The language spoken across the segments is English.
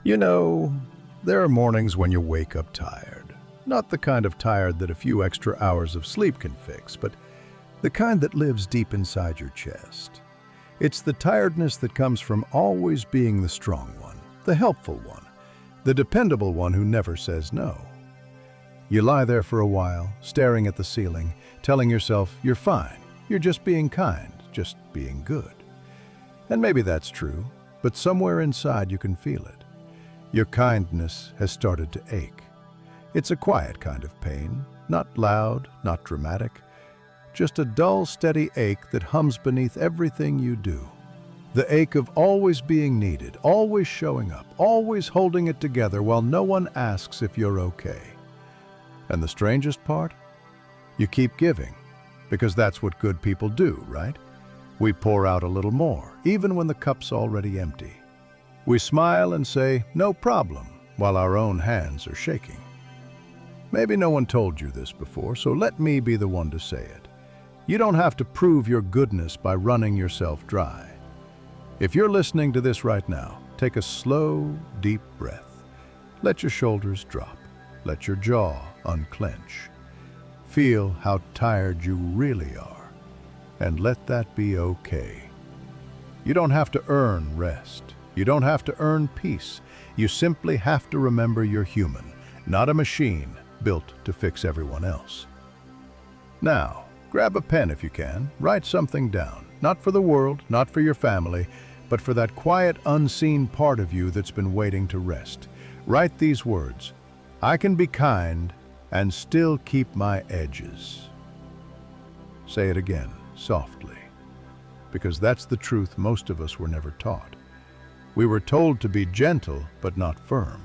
You know, there are mornings when you wake up tired. Not the kind of tired that a few extra hours of sleep can fix, but the kind that lives deep inside your chest. It's the tiredness that comes from always being the strong one, the helpful one, the dependable one who never says no. You lie there for a while, staring at the ceiling, telling yourself you're fine, you're just being kind, just being good. And maybe that's true, but somewhere inside you can feel it. Your kindness has started to ache. It's a quiet kind of pain, not loud, not dramatic, just a dull, steady ache that hums beneath everything you do. The ache of always being needed, always showing up, always holding it together while no one asks if you're okay. And the strangest part? You keep giving, because that's what good people do, right? We pour out a little more, even when the cup's already empty. We smile and say, "No problem," while our own hands are shaking. Maybe no one told you this before, so let me be the one to say it. You don't have to prove your goodness by running yourself dry. If you're listening to this right now, take a slow, deep breath. Let your shoulders drop. Let your jaw unclench. Feel how tired you really are, and let that be okay. You don't have to earn rest. You don't have to earn peace. You simply have to remember you're human, not a machine built to fix everyone else. Now, grab a pen if you can. Write something down, not for the world, not for your family, but for that quiet, unseen part of you that's been waiting to rest. Write these words: "I can be kind and still keep my edges." Say it again, softly, because that's the truth most of us were never taught. We were told to be gentle but not firm,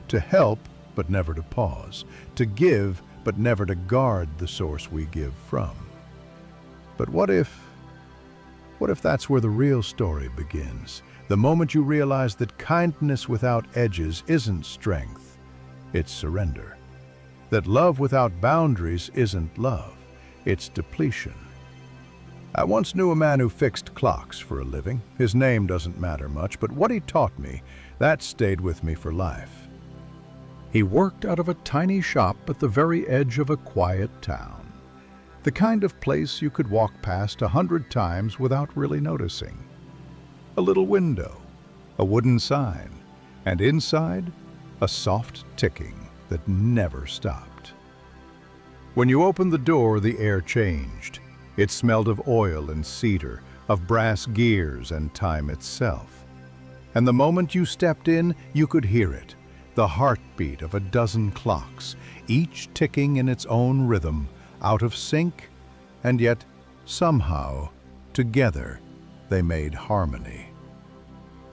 to help but never to pause, to give but never to guard the source we give from. But what if that's where the real story begins? The moment you realize that kindness without edges isn't strength, it's surrender. That love without boundaries isn't love, it's depletion. I once knew a man who fixed clocks for a living. His name doesn't matter much, but what he taught me, that stayed with me for life. He worked out of a tiny shop at the very edge of a quiet town. The kind of place you could walk past 100 times without really noticing. A little window, a wooden sign, and inside, a soft ticking that never stopped. When you opened the door, the air changed. It smelled of oil and cedar, of brass gears and time itself. And the moment you stepped in, you could hear it, the heartbeat of a dozen clocks, each ticking in its own rhythm, out of sync, and yet, somehow, together, they made harmony.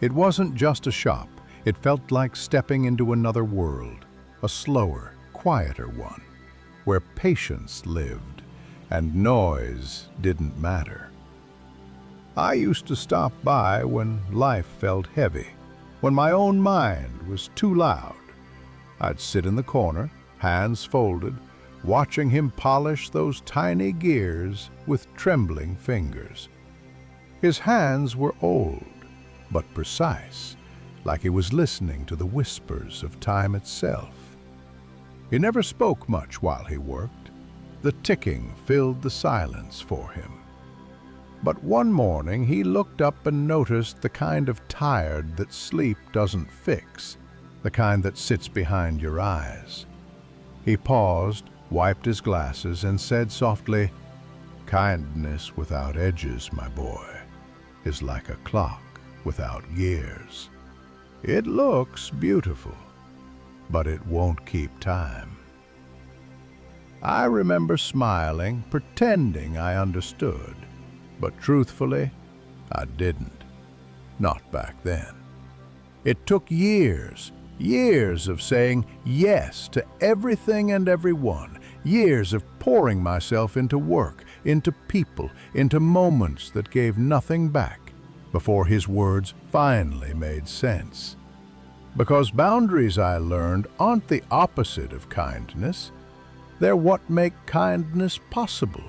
It wasn't just a shop. It felt like stepping into another world, a slower, quieter one, where patience lived and noise didn't matter. I used to stop by when life felt heavy, when my own mind was too loud. I'd sit in the corner, hands folded, watching him polish those tiny gears with trembling fingers. His hands were old, but precise, like he was listening to the whispers of time itself. He never spoke much while he worked. The ticking filled the silence for him. But one morning he looked up and noticed the kind of tired that sleep doesn't fix, the kind that sits behind your eyes. He paused, wiped his glasses, and said softly, "Kindness without edges, my boy, is like a clock without gears. It looks beautiful, but it won't keep time." I remember smiling, pretending I understood, but truthfully, I didn't. Not back then. It took years of saying yes to everything and everyone, years of pouring myself into work, into people, into moments that gave nothing back, before his words finally made sense. Because boundaries, I learned, aren't the opposite of kindness. They're what make kindness possible.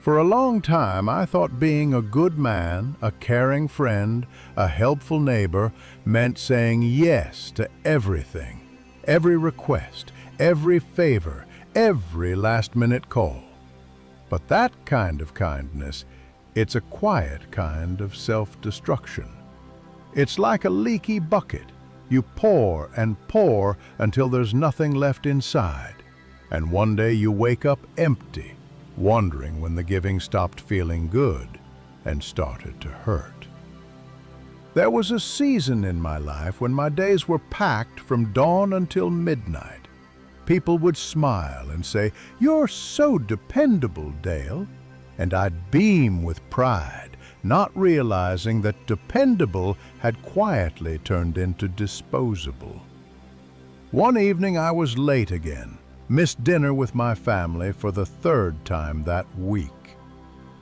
For a long time, I thought being a good man, a caring friend, a helpful neighbor meant saying yes to everything, every request, every favor, every last-minute call. But that kind of kindness, it's a quiet kind of self-destruction. It's like a leaky bucket. You pour and pour until there's nothing left inside. And one day you wake up empty, wondering when the giving stopped feeling good and started to hurt. There was a season in my life when my days were packed from dawn until midnight. People would smile and say, "You're so dependable, Dale." And I'd beam with pride, not realizing that dependable had quietly turned into disposable. One evening I was late again, missed dinner with my family for the third time that week.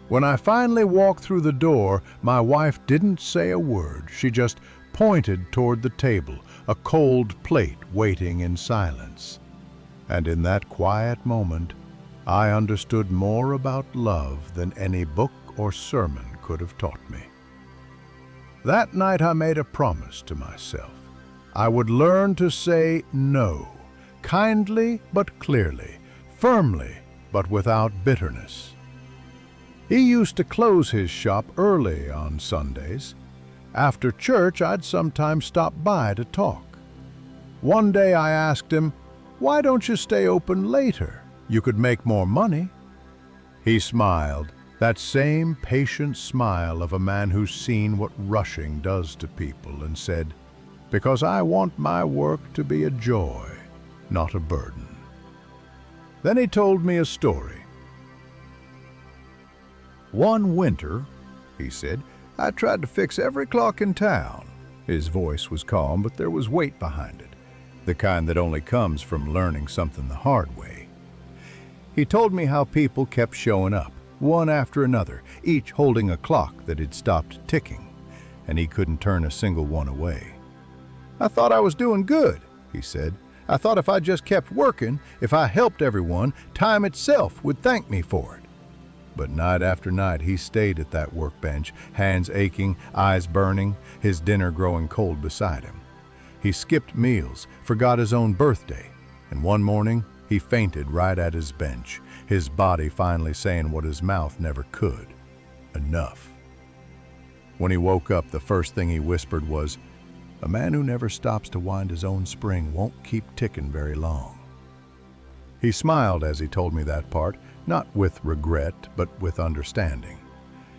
When I finally walked through the door, my wife didn't say a word. She just pointed toward the table, a cold plate waiting in silence. And in that quiet moment, I understood more about love than any book or sermon could have taught me. That night I made a promise to myself. I would learn to say no, kindly but clearly, firmly but without bitterness. He used to close his shop early on Sundays. After church, I'd sometimes stop by to talk. One day I asked him, "Why don't you stay open later? You could make more money." He smiled, that same patient smile of a man who's seen what rushing does to people, and said, "Because I want my work to be a joy, not a burden." Then he told me a story. "One winter," he said, "I tried to fix every clock in town." His voice was calm, but there was weight behind it, the kind that only comes from learning something the hard way. He told me how people kept showing up, one after another, each holding a clock that had stopped ticking, and he couldn't turn a single one away. "I thought I was doing good," he said. "I thought if I just kept working, if I helped everyone, time itself would thank me for it." But night after night he stayed at that workbench, hands aching, eyes burning, his dinner growing cold beside him. He skipped meals, forgot his own birthday, and one morning he fainted right at his bench, his body finally saying what his mouth never could: enough. When he woke up, the first thing he whispered was, "A man who never stops to wind his own spring won't keep ticking very long." He smiled as he told me that part, not with regret, but with understanding.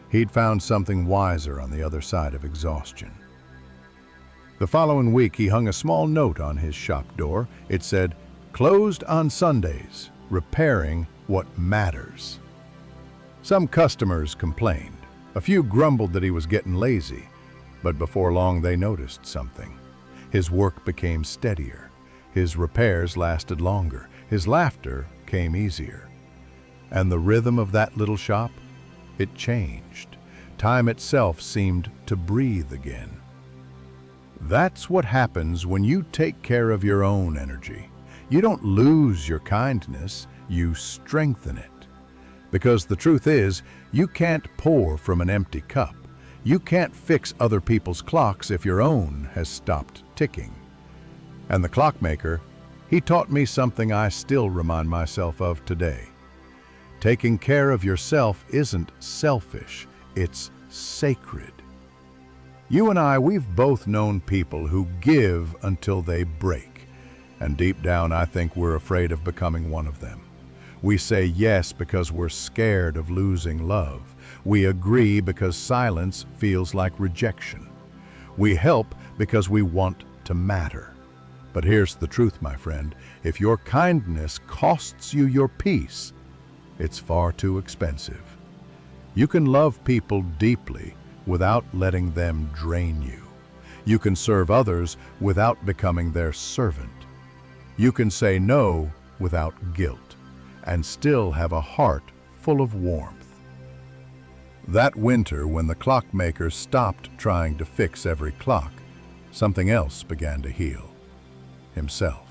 He'd found something wiser on the other side of exhaustion. The following week, he hung a small note on his shop door. It said, "Closed on Sundays, repairing what matters." Some customers complained. A few grumbled that he was getting lazy, but before long they noticed something. His work became steadier. His repairs lasted longer. His laughter came easier. And the rhythm of that little shop, it changed. Time itself seemed to breathe again. That's what happens when you take care of your own energy. You don't lose your kindness, you strengthen it. Because the truth is, you can't pour from an empty cup. You can't fix other people's clocks if your own has stopped ticking. And the clockmaker, he taught me something I still remind myself of today. Taking care of yourself isn't selfish, it's sacred. You and I, we've both known people who give until they break. And deep down, I think we're afraid of becoming one of them. We say yes because we're scared of losing love. We agree because silence feels like rejection. We help because we want to matter. But here's the truth, my friend. If your kindness costs you your peace, it's far too expensive. You can love people deeply without letting them drain you. You can serve others without becoming their servant. You can say no without guilt and still have a heart full of warmth. That winter, when the clockmaker stopped trying to fix every clock, something else began to heal: himself.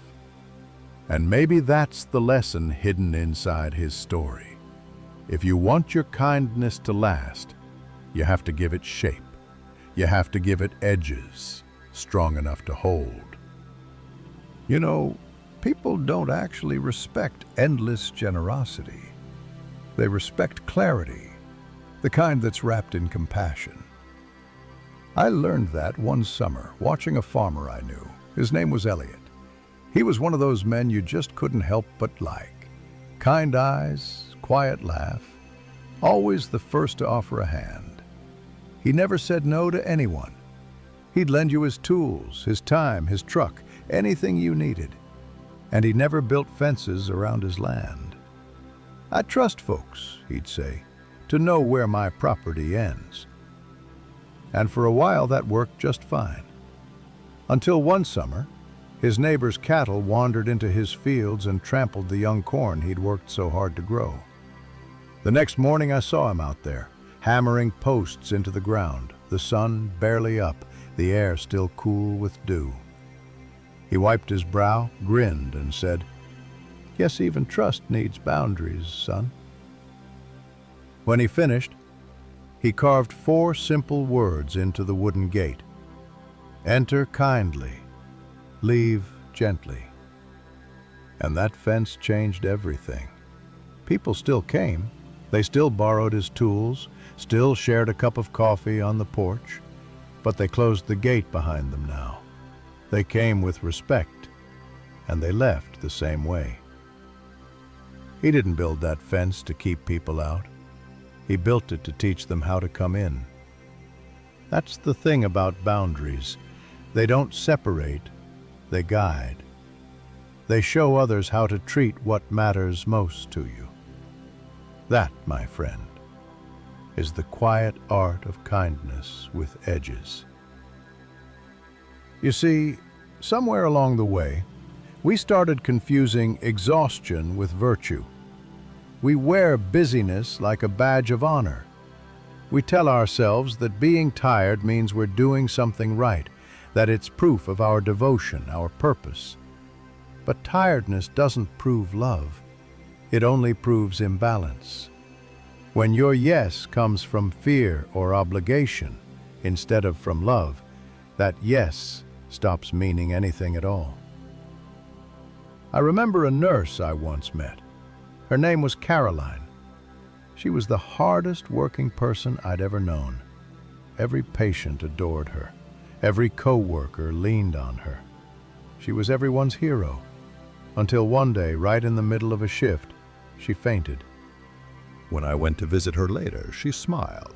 And maybe that's the lesson hidden inside his story. If you want your kindness to last, you have to give it shape. You have to give it edges strong enough to hold. You know, people don't actually respect endless generosity. They respect clarity, the kind that's wrapped in compassion. I learned that one summer, watching a farmer I knew. His name was Elliot. He was one of those men you just couldn't help but like. Kind eyes, quiet laugh, always the first to offer a hand. He never said no to anyone. He'd lend you his tools, his time, his truck, anything you needed. And he never built fences around his land. "I trust folks," he'd say, "to know where my property ends." And for a while that worked just fine. Until one summer, his neighbor's cattle wandered into his fields and trampled the young corn he'd worked so hard to grow. The next morning I saw him out there, hammering posts into the ground, the sun barely up, the air still cool with dew. He wiped his brow, grinned, and said, "Guess even trust needs boundaries, son." When he finished, he carved 4 simple words into the wooden gate. "Enter kindly, leave gently." And that fence changed everything. People still came. They still borrowed his tools, still shared a cup of coffee on the porch, but they closed the gate behind them now. They came with respect, and they left the same way. He didn't build that fence to keep people out. He built it to teach them how to come in. That's the thing about boundaries. They don't separate, they guide. They show others how to treat what matters most to you. That, my friend, is the quiet art of kindness with edges. You see, somewhere along the way, we started confusing exhaustion with virtue. We wear busyness like a badge of honor. We tell ourselves that being tired means we're doing something right, that it's proof of our devotion, our purpose. But tiredness doesn't prove love. It only proves imbalance. When your yes comes from fear or obligation instead of from love, that yes stops meaning anything at all. I remember a nurse I once met. Her name was Caroline. She was the hardest working person I'd ever known. Every patient adored her. Every co-worker leaned on her. She was everyone's hero. Until one day, right in the middle of a shift, she fainted. When I went to visit her later, she smiled,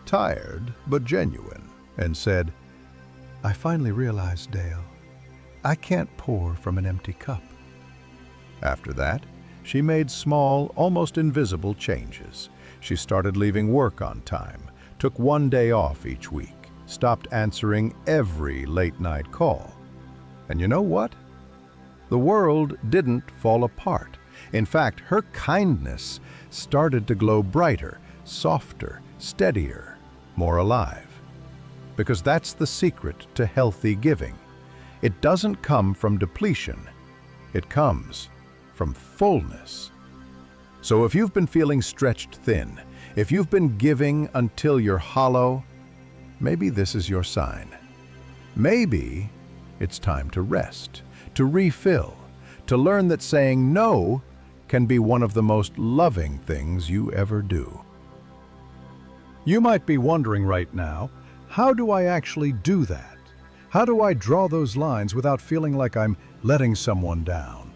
tired but genuine, and said, "I finally realized, Dale, I can't pour from an empty cup." After that, she made small, almost invisible changes. She started leaving work on time, took one day off each week, stopped answering every late-night call. And you know what? The world didn't fall apart. In fact, her kindness started to glow brighter, softer, steadier, more alive. Because that's the secret to healthy giving. It doesn't come from depletion. It comes from fullness. So if you've been feeling stretched thin, if you've been giving until you're hollow, maybe this is your sign. Maybe it's time to rest, to refill, to learn that saying no can be one of the most loving things you ever do. You might be wondering right now, how do I actually do that? How do I draw those lines without feeling like I'm letting someone down?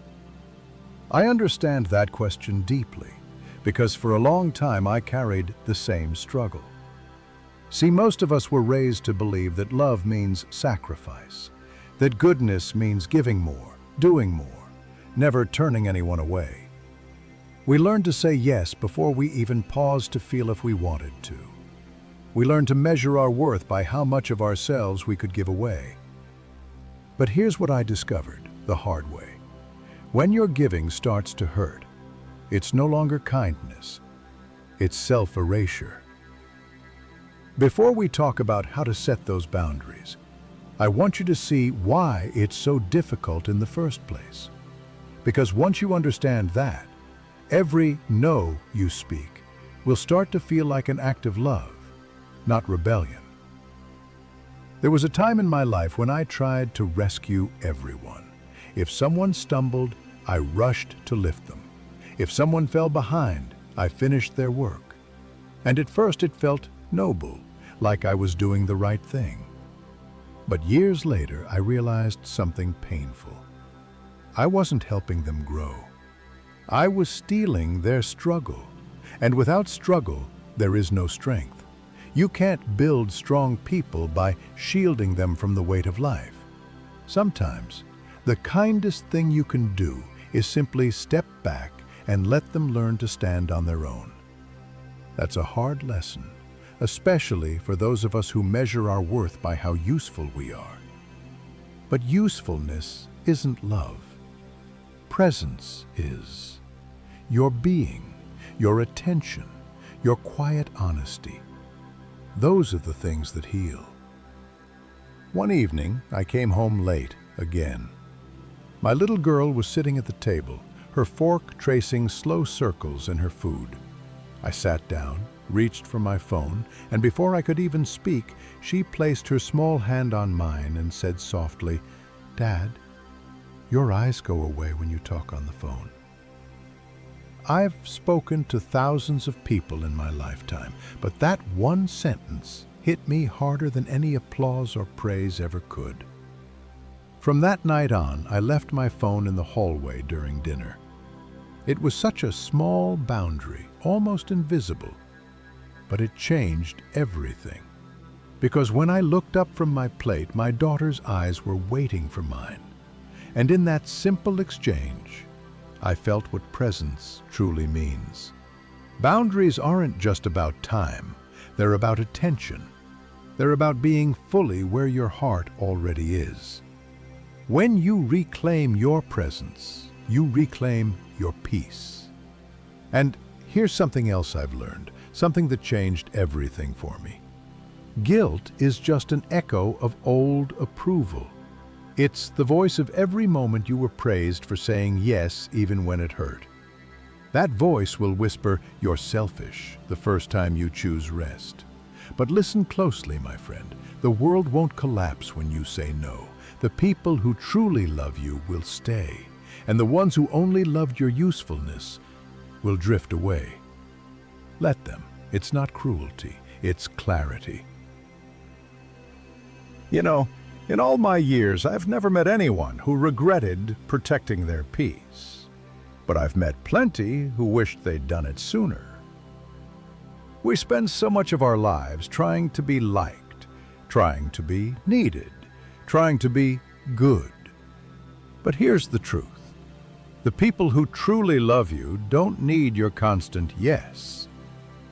I understand that question deeply, because for a long time I carried the same struggle. See, most of us were raised to believe that love means sacrifice, that goodness means giving more, doing more, never turning anyone away. We learned to say yes before we even paused to feel if we wanted to. We learned to measure our worth by how much of ourselves we could give away. But here's what I discovered the hard way. When your giving starts to hurt, it's no longer kindness, it's self-erasure. Before we talk about how to set those boundaries, I want you to see why it's so difficult in the first place. Because once you understand that, every no you speak, will start to feel like an act of love, not rebellion. There was a time in my life when I tried to rescue everyone. If someone stumbled, I rushed to lift them. If someone fell behind, I finished their work. And at first it felt noble, like I was doing the right thing. But years later, I realized something painful. I wasn't helping them grow. I was stealing their struggle. And without struggle, there is no strength. You can't build strong people by shielding them from the weight of life. Sometimes, the kindest thing you can do is simply step back and let them learn to stand on their own. That's a hard lesson, especially for those of us who measure our worth by how useful we are. But usefulness isn't love. Presence is. Your being, your attention, your quiet honesty. Those are the things that heal. One evening, I came home late again. My little girl was sitting at the table, her fork tracing slow circles in her food. I sat down, reached for my phone, and before I could even speak, she placed her small hand on mine and said softly, "Dad, your eyes go away when you talk on the phone." I've spoken to thousands of people in my lifetime, but that one sentence hit me harder than any applause or praise ever could. From that night on, I left my phone in the hallway during dinner. It was such a small boundary, almost invisible, but it changed everything. Because when I looked up from my plate, my daughter's eyes were waiting for mine. And in that simple exchange, I felt what presence truly means. Boundaries aren't just about time, they're about attention. They're about being fully where your heart already is. When you reclaim your presence, you reclaim your peace. And here's something else I've learned, something that changed everything for me. Guilt is just an echo of old approval. It's the voice of every moment you were praised for saying yes even when it hurt. That voice will whisper, "You're selfish," the first time you choose rest. But listen closely, my friend. The world won't collapse when you say no. The people who truly love you will stay, and the ones who only loved your usefulness will drift away. Let them. It's not cruelty, it's clarity. You know, in all my years, I've never met anyone who regretted protecting their peace. But I've met plenty who wished they'd done it sooner. We spend so much of our lives trying to be liked, trying to be needed, trying to be good. But here's the truth. The people who truly love you don't need your constant yes.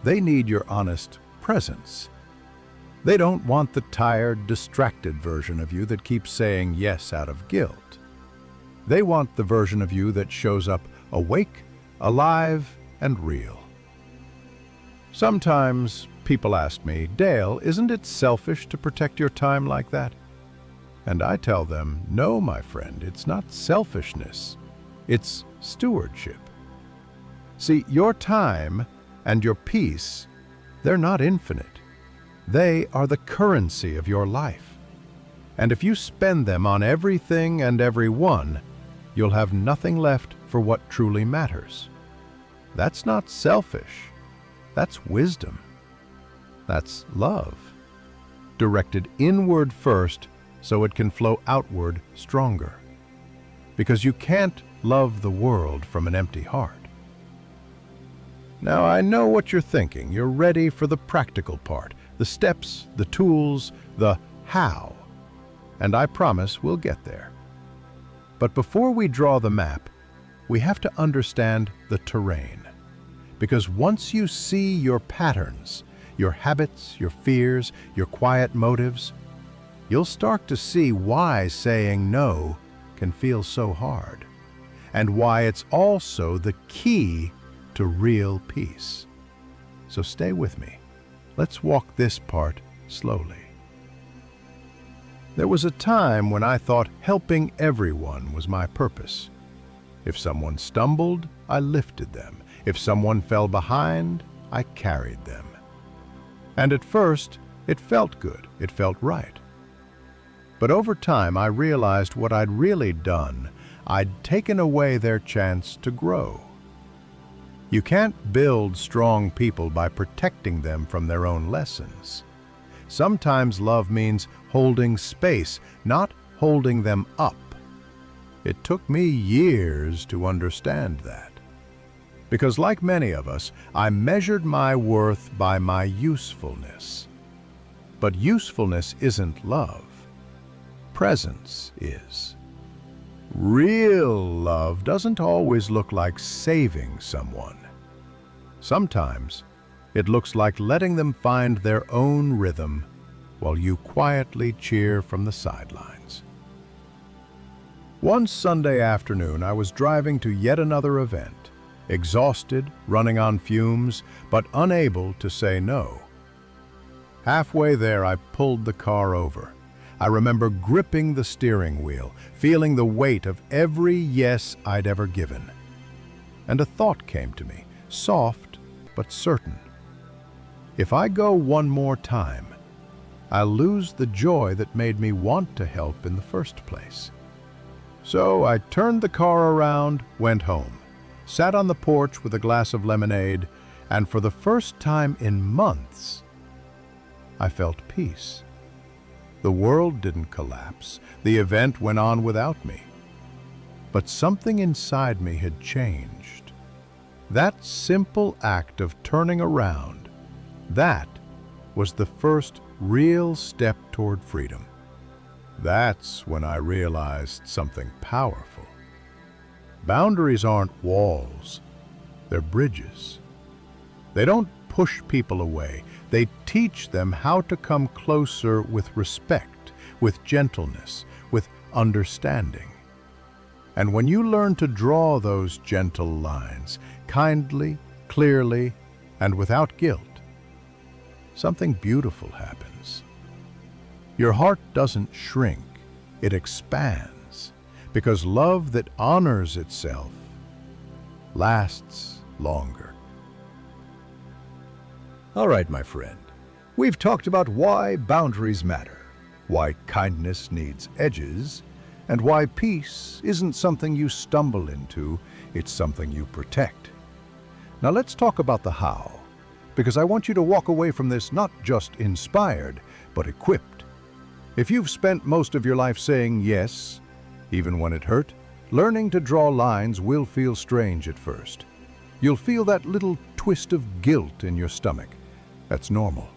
They need your honest presence. They don't want the tired, distracted version of you that keeps saying yes out of guilt. They want the version of you that shows up awake, alive, and real. Sometimes people ask me, "Dale, isn't it selfish to protect your time like that?" And I tell them, no, my friend, it's not selfishness. It's stewardship. See, your time and your peace, they're not infinite. They are the currency of your life. And if you spend them on everything and everyone, you'll have nothing left for what truly matters. That's not selfish. That's wisdom. That's love. Directed inward first so it can flow outward stronger. Because you can't love the world from an empty heart. Now I know what you're thinking. You're ready for the practical part, the steps, the tools, the how. And I promise we'll get there. But before we draw the map, we have to understand the terrain. Because once you see your patterns, your habits, your fears, your quiet motives, you'll start to see why saying no can feel so hard, and why it's also the key to real peace. So stay with me. Let's walk this part slowly. There was a time when I thought helping everyone was my purpose. If someone stumbled, I lifted them. If someone fell behind, I carried them. And at first, it felt good, it felt right. But over time, I realized what I'd really done. I'd taken away their chance to grow. You can't build strong people by protecting them from their own lessons. Sometimes love means holding space, not holding them up. It took me years to understand that. Because like many of us, I measured my worth by my usefulness. But usefulness isn't love. Presence is. Real love doesn't always look like saving someone. Sometimes it looks like letting them find their own rhythm while you quietly cheer from the sidelines. One Sunday afternoon, I was driving to yet another event, exhausted, running on fumes, but unable to say no. Halfway there, I pulled the car over. I remember gripping the steering wheel, feeling the weight of every yes I'd ever given. And a thought came to me, soft but certain. If I go one more time, I'll lose the joy that made me want to help in the first place. So I turned the car around, went home, sat on the porch with a glass of lemonade, and for the first time in months, I felt peace. The world didn't collapse. The event went on without me. But something inside me had changed. That simple act of turning around, that was the first real step toward freedom. That's when I realized something powerful. Boundaries aren't walls, they're bridges. They don't push people away. They teach them how to come closer with respect, with gentleness, with understanding. And when you learn to draw those gentle lines, kindly, clearly, and without guilt, something beautiful happens. Your heart doesn't shrink, it expands, because love that honors itself lasts longer. All right, my friend, we've talked about why boundaries matter, why kindness needs edges, and why peace isn't something you stumble into, it's something you protect. Now let's talk about the how, because I want you to walk away from this not just inspired, but equipped. If you've spent most of your life saying yes, even when it hurt, learning to draw lines will feel strange at first. You'll feel that little twist of guilt in your stomach. That's normal.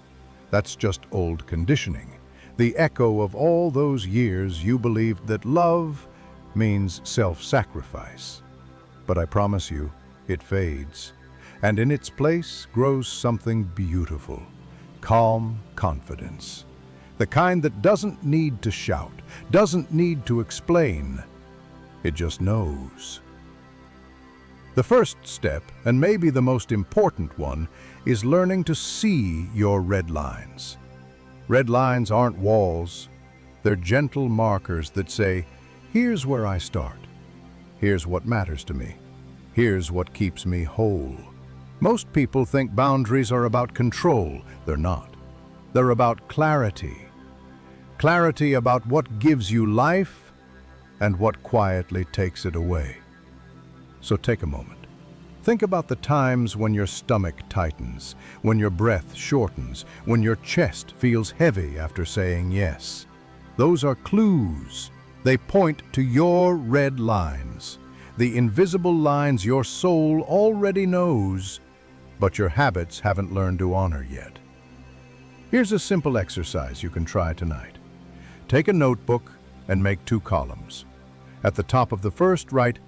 That's just old conditioning, the echo of all those years you believed that love means self-sacrifice. But I promise you, it fades, and in its place grows something beautiful, calm confidence. The kind that doesn't need to shout, doesn't need to explain. It just knows. The first step, and maybe the most important one, is learning to see your red lines. Red lines aren't walls. They're gentle markers that say, here's where I start. Here's what matters to me. Here's what keeps me whole. Most people think boundaries are about control. They're not. They're about clarity. Clarity about what gives you life and what quietly takes it away. So take a moment. Think about the times when your stomach tightens, when your breath shortens, when your chest feels heavy after saying yes. Those are clues. They point to your red lines, the invisible lines your soul already knows, but your habits haven't learned to honor yet. Here's a simple exercise you can try tonight. Take a notebook and make 2 columns. At the top of the first, write,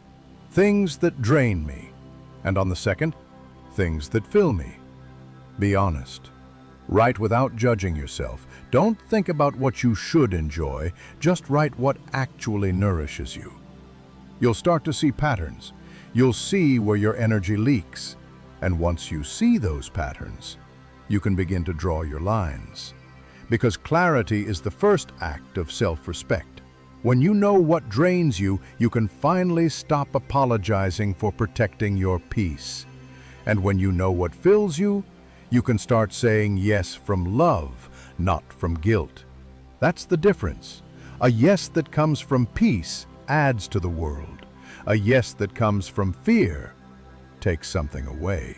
things that drain me, and on the second, things that fill me. Be honest. Write without judging yourself. Don't think about what you should enjoy, just write what actually nourishes you. You'll start to see patterns. You'll see where your energy leaks. And once you see those patterns, you can begin to draw your lines. Because clarity is the first act of self-respect. When you know what drains you, you can finally stop apologizing for protecting your peace. And when you know what fills you, You can start saying yes from love, not from guilt. That's the difference. A yes that comes from peace adds to the world. A yes that comes from fear takes something away.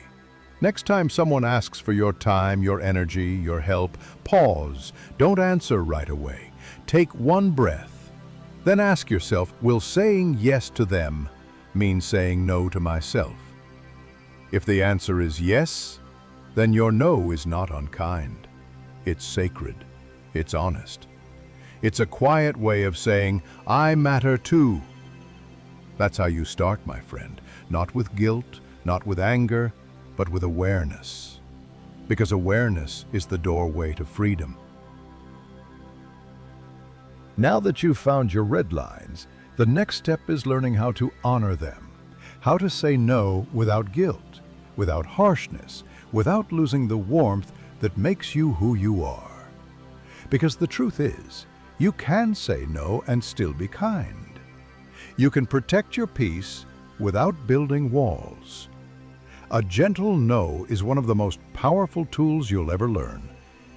Next time someone asks for your time, your energy, your help, pause. Don't answer right away. Take one breath. Then ask yourself, will saying yes to them mean saying no to myself? If the answer is yes, then your no is not unkind. It's sacred. It's honest. It's a quiet way of saying, I matter too. That's how you start, my friend. Not with guilt, not with anger, but with awareness. Because awareness is the doorway to freedom. Now that you've found your red lines, the next step is learning how to honor them. How to say no without guilt, without harshness, without losing the warmth that makes you who you are. Because the truth is, you can say no and still be kind. You can protect your peace without building walls. A gentle no is one of the most powerful tools you'll ever learn.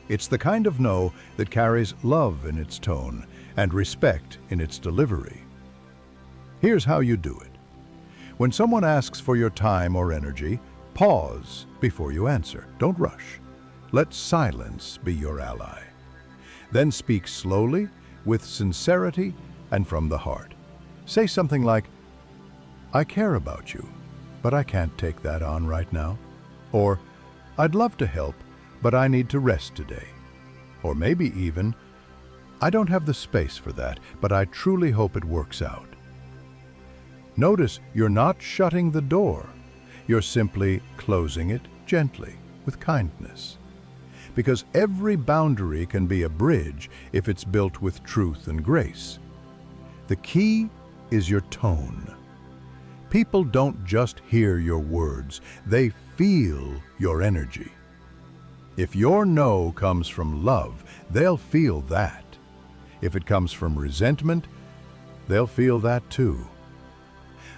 It's the kind of no that carries love in its tone and respect in its delivery. Here's how you do it. When someone asks for your time or energy, pause before you answer. Don't rush. Let silence be your ally. Then speak slowly, with sincerity, and from the heart. Say something like, I care about you, but I can't take that on right now. Or, I'd love to help, but I need to rest today. Or maybe even, I don't have the space for that, but I truly hope it works out. Notice you're not shutting the door. You're simply closing it gently, with kindness. Because every boundary can be a bridge if it's built with truth and grace. The key is your tone. People don't just hear your words, they feel your energy. If your no comes from love, they'll feel that. If it comes from resentment, they'll feel that too.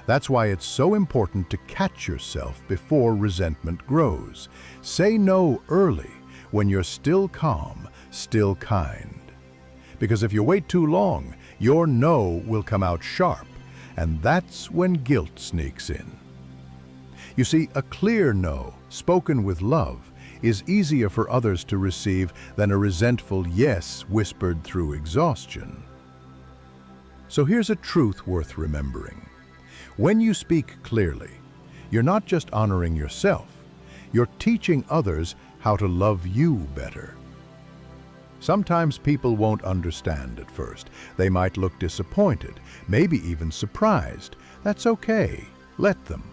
That's why it's so important to catch yourself before resentment grows. Say no early, when you're still calm, still kind. Because if you wait too long, your no will come out sharp, and that's when guilt sneaks in. You see, a clear no, spoken with love, is easier for others to receive than a resentful yes whispered through exhaustion. So here's a truth worth remembering. When you speak clearly, you're not just honoring yourself, you're teaching others how to love you better. Sometimes people won't understand at first. They might look disappointed, maybe even surprised. That's okay. Let them.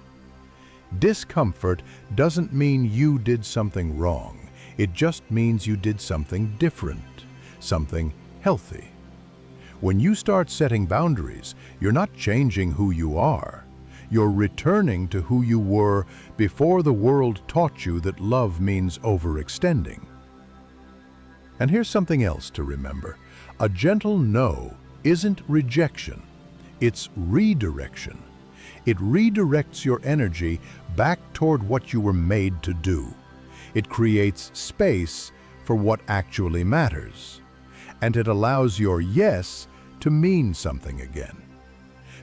Discomfort doesn't mean you did something wrong. It just means you did something different, something healthy. When you start setting boundaries, you're not changing who you are. You're returning to who you were before the world taught you that love means overextending. And here's something else to remember. A gentle no isn't rejection, it's redirection. It redirects your energy back toward what you were made to do. It creates space for what actually matters. And it allows your yes to mean something again.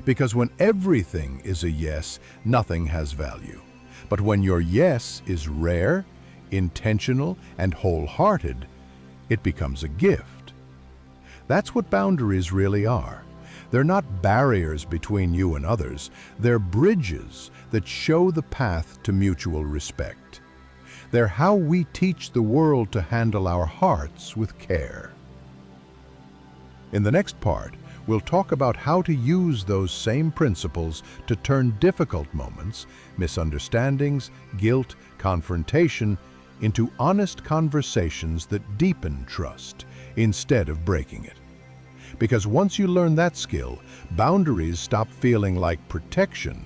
Because when everything is a yes, nothing has value. But when your yes is rare, intentional, and wholehearted, it becomes a gift. That's what boundaries really are. They're not barriers between you and others. They're bridges that show the path to mutual respect. They're how we teach the world to handle our hearts with care. In the next part, we'll talk about how to use those same principles to turn difficult moments, misunderstandings, guilt, confrontation, into honest conversations that deepen trust instead of breaking it. Because once you learn that skill, boundaries stop feeling like protection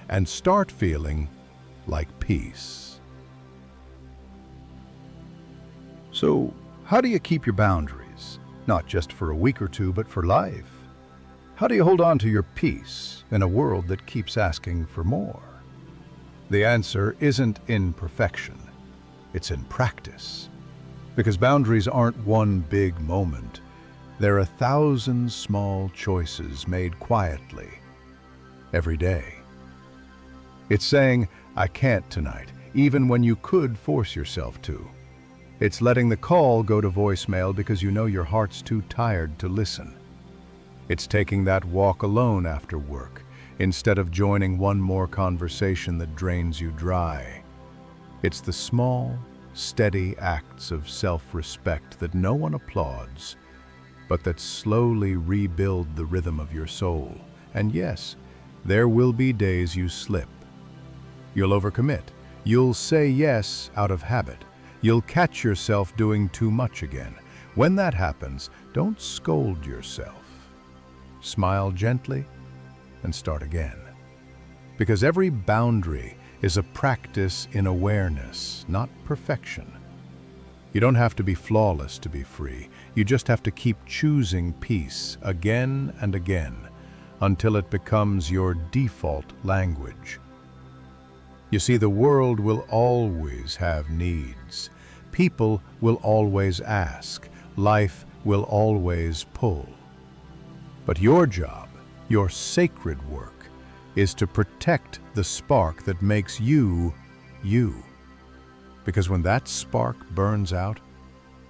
and start feeling like peace. So, how do you keep your boundaries? Not just for a week or two, but for life? How do you hold on to your peace in a world that keeps asking for more? The answer isn't in perfection. it's in practice. Because boundaries aren't one big moment. They're 1,000 small choices made quietly, every day. It's saying, I can't tonight, even when you could force yourself to. It's letting the call go to voicemail because you know your heart's too tired to listen. It's taking that walk alone after work, instead of joining one more conversation that drains you dry. It's the small, steady acts of self-respect that no one applauds, but that slowly rebuild the rhythm of your soul. And yes, there will be days you slip. You'll overcommit. You'll say yes out of habit. You'll catch yourself doing too much again. When that happens, don't scold yourself. Smile gently and start again. Because every boundary is a practice in awareness, not perfection. You don't have to be flawless to be free. You just have to keep choosing peace again and again until it becomes your default language. You see, the world will always have needs. People will always ask. Life will always pull. But your job, your sacred work, is to protect the spark that makes you, you. Because when that spark burns out,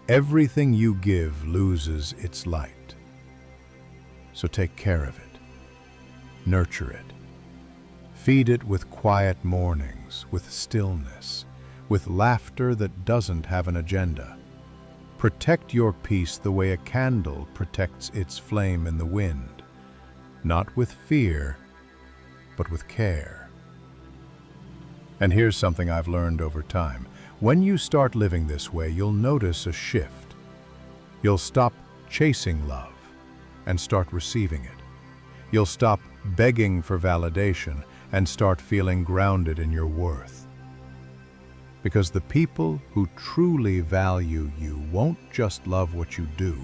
everything you give loses its light. So take care of it. Nurture it. Feed it with quiet mornings, with stillness, with laughter that doesn't have an agenda. Protect your peace the way a candle protects its flame in the wind, not with fear, but with care. And here's something I've learned over time. When you start living this way, you'll notice a shift. You'll stop chasing love and start receiving it. You'll stop begging for validation and start feeling grounded in your worth. Because the people who truly value you won't just love what you do.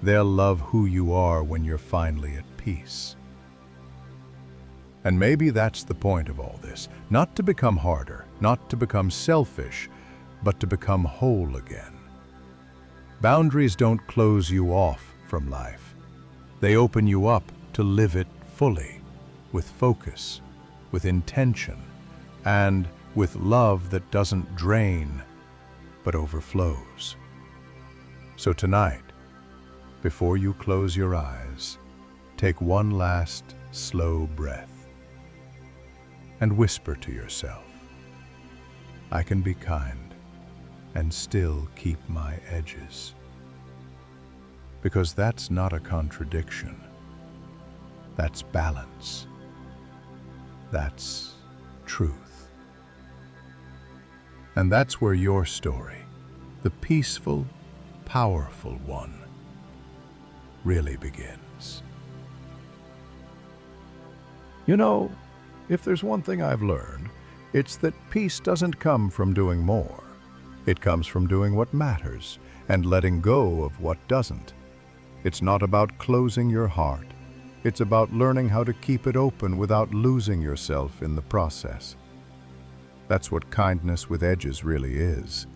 They'll love who you are when you're finally at peace. And maybe that's the point of all this, not to become harder, not to become selfish, but to become whole again. Boundaries don't close you off from life. They open you up to live it fully, with focus, with intention, and with love that doesn't drain, but overflows. So tonight, before you close your eyes, take one last slow breath and whisper to yourself, I can be kind and still keep my edges. Because that's not a contradiction. That's balance. That's truth. And that's where your story, the peaceful, powerful one, really begins. You know, if there's one thing I've learned, it's that peace doesn't come from doing more. It comes from doing what matters and letting go of what doesn't. It's not about closing your heart. It's about learning how to keep it open without losing yourself in the process. That's what kindness with edges really is.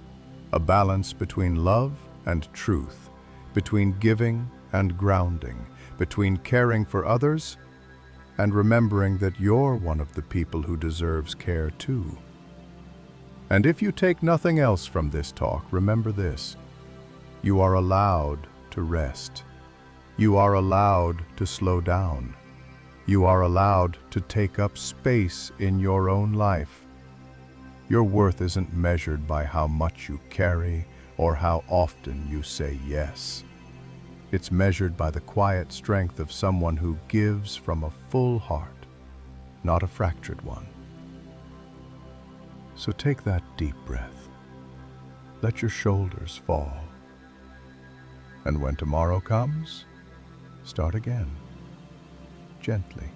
A balance between love and truth, between giving and grounding, between caring for others and remembering that you're one of the people who deserves care too. And if you take nothing else from this talk, remember this: you are allowed to rest. You are allowed to slow down. You are allowed to take up space in your own life. Your worth isn't measured by how much you carry or how often you say yes. It's measured by the quiet strength of someone who gives from a full heart, not a fractured one. So take that deep breath. Let your shoulders fall. And when tomorrow comes, start again, gently.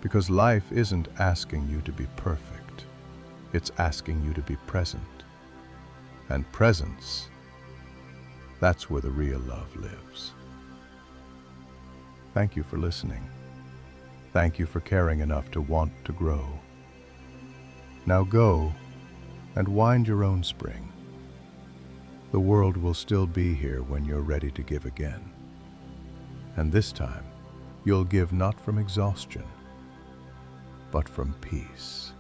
Because life isn't asking you to be perfect. It's asking you to be present. And presence, that's where the real love lives. Thank you for listening. Thank you for caring enough to want to grow. Now go and wind your own spring. The world will still be here when you're ready to give again. And this time, you'll give not from exhaustion, but from peace.